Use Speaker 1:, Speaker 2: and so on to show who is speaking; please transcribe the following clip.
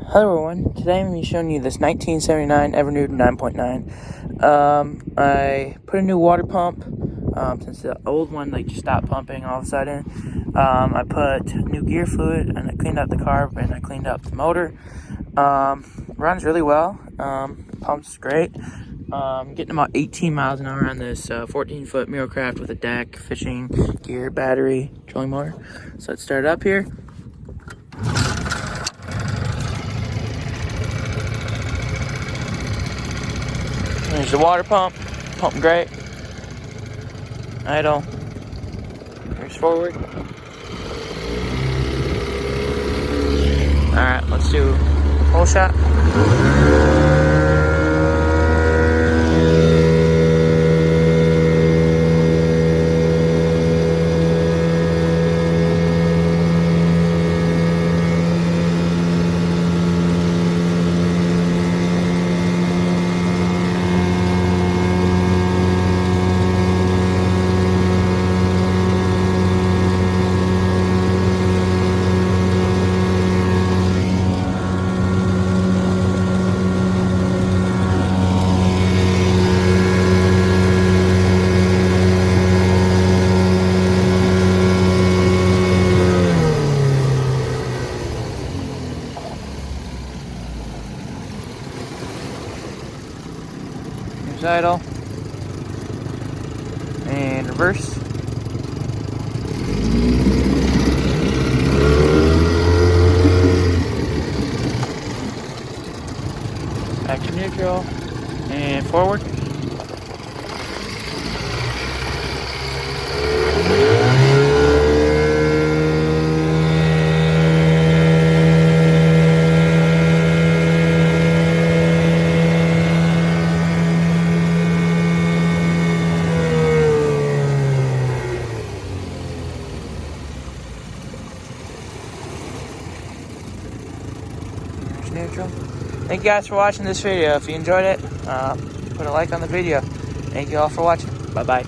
Speaker 1: Hello everyone, today I'm going to be showing you this 1979 Evinrude 9.9. I put a new water pump, since the old one just stopped pumping all of a sudden. I put new gear fluid, and I cleaned out the carb, and I cleaned up the motor. Runs really well, pumps great. Getting about 18 miles an hour on this 14-foot Miracraft with a deck, fishing gear, battery, trolling motor. So let's start up here. There's the water pump, pumping great. Idle. Here's forward. Alright, let's do full shot. Here's idle. And reverse. Back to neutral. And forward. Neutral. Thank you guys for watching this video. If you enjoyed it, put a like on the video. Thank you all for watching. Bye bye.